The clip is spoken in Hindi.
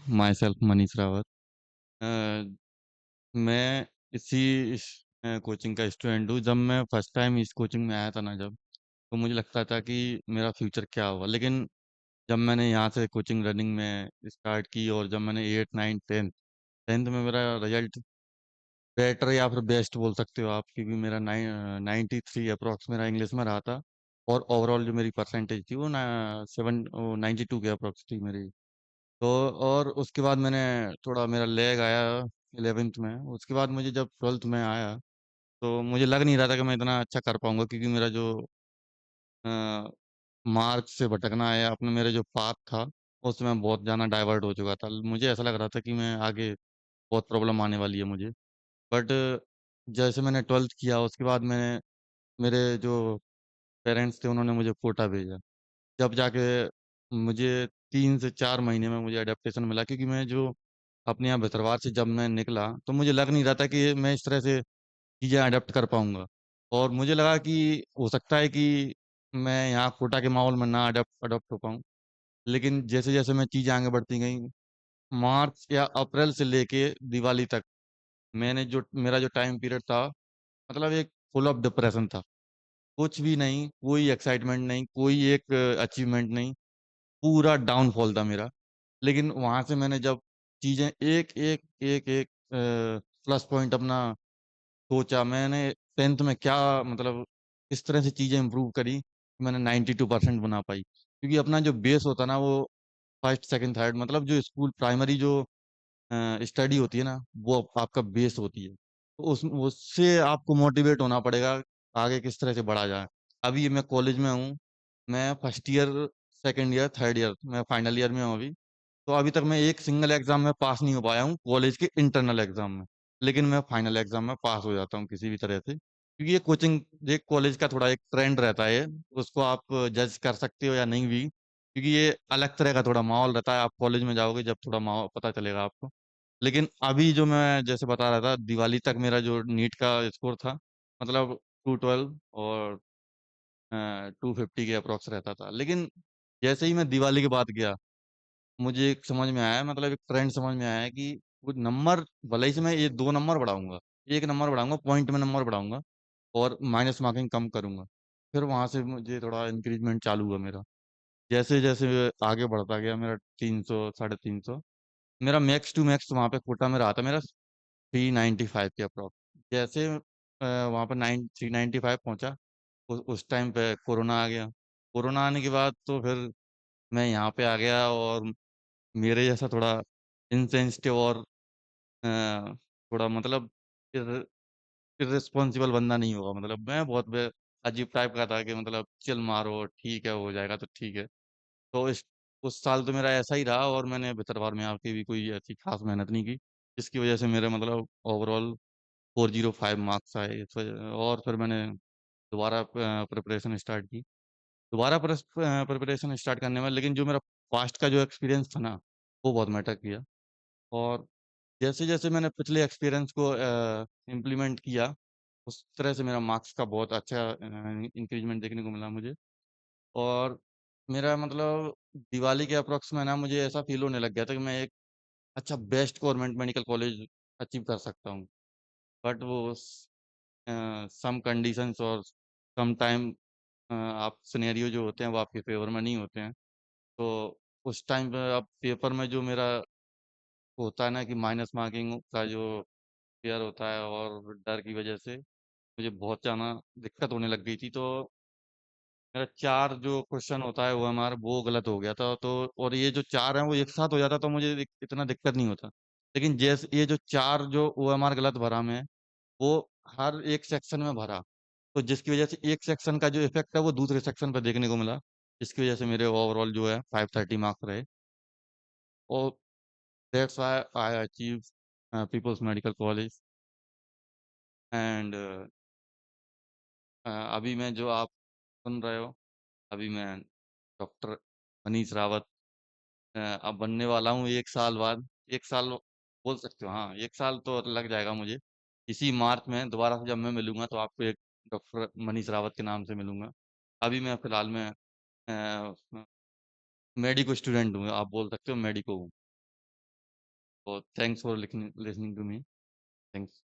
My self Manish Rawat. अ, मैं इसी इस कोचिंग का स्टूडेंट हूँ। जब मैं फर्स्ट टाइम इस कोचिंग में आया था ना जब, तो मुझे लगता था कि मेरा फ्यूचर क्या होगा। लेकिन जब मैंने यहाँ से कोचिंग रनिंग में स्टार्ट की और जब मैंने 8 9 10 10th में मेरा रिजल्ट बेटर या फिर बेस्ट बोल सकते हो आप, क्योंकि मेरा 93 अप्रॉक्स मेरा इंग्लिश में रहा था। और ओवरऑल जो मेरी परसेंटेज थी वो 92 के अप्रॉक्स थी मेरी। तो और उसके बाद मैंने थोड़ा मेरा लैग आया 11th में। उसके बाद मुझे जब 12th में आया तो मुझे लग नहीं रहा था कि मैं इतना अच्छा कर पाऊंगा, क्योंकि मेरा जो मार्ग से भटकना है अपने, मेरे जो पाथ था उसमें बहुत ज़्यादा डाइवर्ट हो चुका था। मुझे ऐसा लग रहा था कि मैं आगे बहुत प्रॉब्लम आने वाली है मुझे। बट जैसे मैंने 12th किया उसके बाद मैंने, मेरे जो पेरेंट्स थे उन्होंने मुझे कोटा भेजा। जब जाके मुझे 3 से 4 महीने में मुझे अडेप्टेशन मिला, क्योंकि मैं जो अपने यहाँ भितरवार से जब मैं निकला तो मुझे लग नहीं रहा था कि मैं इस तरह से चीज़ें अडेप्ट कर पाऊंगा। और मुझे लगा कि हो सकता है कि मैं यहाँ कोटा के माहौल में ना अडेप्ट अडोप्ट हो पाऊँ। लेकिन जैसे जैसे मैं चीज़ें आगे बढ़ती गई, मार्च या अप्रैल से लेके दिवाली तक, मैंने जो मेरा जो टाइम पीरियड था, मतलब एक फुल ऑफ डिप्रेशन था। कुछ भी नहीं, कोई एक्साइटमेंट नहीं, कोई एक अचीवमेंट नहीं, पूरा डाउनफॉल था मेरा। लेकिन वहां से मैंने जब चीजें एक एक एक एक प्लस पॉइंट अपना सोचा, मैंने 10th में क्या मतलब इस तरह से चीजें इंप्रूव करी कि मैंने 92% बना पाई। क्योंकि अपना जो बेस होता ना वो फर्स्ट सेकंड थर्ड, मतलब जो स्कूल प्राइमरी जो स्टडी होती है ना, वो आपका बेस होती है। तो उस उससे आपको मोटिवेट होना पड़ेगा आगे किस तरह से बढ़ा जाए। अभी मैं कॉलेज में हूँ, मैं first year, second year, third year, मैं फाइनल ईयर में हूँ अभी। तो अभी तक मैं एक सिंगल एग्जाम में पास नहीं हो पाया हूँ कॉलेज के इंटरनल एग्जाम में। लेकिन मैं फाइनल एग्जाम में पास हो जाता हूँ किसी भी तरह से, क्योंकि ये कोचिंग, ये कॉलेज का थोड़ा एक ट्रेंड रहता है, उसको आप जज कर सकते हो या नहीं भी, क्योंकि ये अलग तरह का थोड़ा माहौल रहता है। आप कॉलेज में जाओगे जब थोड़ा माहौल पता चलेगा आपको। लेकिन अभी जो मैं जैसे बता रहा था, दिवाली तक मेरा जो नीट का स्कोर था, मतलब 212 और 250 के अप्रोक्स रहता था। लेकिन जैसे ही मैं दिवाली के बाद गया, मुझे एक समझ में आया, मतलब एक ट्रेंड समझ में आया कि वो नंबर, भले ही से मैं ये 2 नंबर बढ़ाऊंगा, 1 नंबर बढ़ाऊंगा, पॉइंट में नंबर बढ़ाऊंगा और माइनस मार्किंग कम करूंगा। फिर वहां से मुझे थोड़ा इंक्रीजमेंट चालू हुआ मेरा। जैसे जैसे आगे बढ़ता गया मेरा 300 350, मेरा मैक्स टू मैक्स वहाँ पे कोटा में रहा था मेरा 395 के अप्रॉक्स। जैसे वहाँ पर 395 पहुंचा, उस टाइम पे कोरोना आ गया। कोरोना आने के बाद तो फिर मैं यहाँ पे आ गया, और मेरे जैसा थोड़ा इनसेंसिटिव और थोड़ा मतलब इर्रेस्पॉन्सिबल बंदा नहीं होगा। मतलब मैं बहुत अजीब टाइप का था कि मतलब चिल मारो, ठीक है हो जाएगा तो ठीक है। तो इस उस साल तो मेरा ऐसा ही रहा, और मैंने भीतर में आके भी कोई ऐसी खास मेहनत नहीं की, जिसकी वजह से मेरे मतलब ओवरऑल 405 मार्क्स आए। और फिर मैंने दोबारा प्रिपरेशन स्टार्ट की। दोबारा प्रिपरेशन स्टार्ट करने में, लेकिन जो मेरा पास्ट का जो एक्सपीरियंस था ना, वो बहुत मैटर किया। और जैसे जैसे मैंने पिछले एक्सपीरियंस को इम्प्लीमेंट किया, उस तरह से मेरा मार्क्स का बहुत अच्छा इंक्रीजमेंट देखने को मिला मुझे। और मेरा मतलब दिवाली के अप्रोक्स में ना मुझे ऐसा फील होने लग गया था कि मैं एक अच्छा best government medical college achieve कर सकता हूँ। बट वो सम कंडीशंस और सम टाइम आप सिनेरियो जो होते हैं वो आपके फेवर में नहीं होते हैं। तो उस टाइम पे अब पेपर में जो मेरा होता है ना कि माइनस मार्किंग का जो फेयर होता है, और डर की वजह से मुझे बहुत ज़्यादा दिक्कत होने लग गई थी। तो मेरा 4 जो क्वेश्चन होता है वो हमारा वो गलत हो गया था। तो और ये जो 4 हैं वो एक साथ हो जाता तो मुझे इतना दिक्कत नहीं होता। लेकिन जैसे ये जो 4 जो OMR गलत भरा मैं, वो हर एक सेक्शन में भरा, तो जिसकी वजह से एक सेक्शन का जो इफेक्ट है वो दूसरे सेक्शन पर देखने को मिला, जिसकी वजह से मेरे ओवरऑल जो है 530 मार्क्स रहे। और that's why I achieve people's medical college. And अभी मैं जो आप सुन रहे हो, अभी मैं डॉक्टर मनीष रावत अब बनने वाला हूँ 1 साल बाद। 1 साल बोल सकते हो, हाँ 1 साल तो लग जाएगा मुझे। इसी मार्च में दोबारा से जब मैं मिलूंगा तो आपको एक डॉक्टर मनीष रावत के नाम से मिलूंगा। अभी मैं फिलहाल में मेडिको स्टूडेंट हूँ, आप बोल सकते हो मेडिको हूँ। तो thanks for listening to me. Thanks.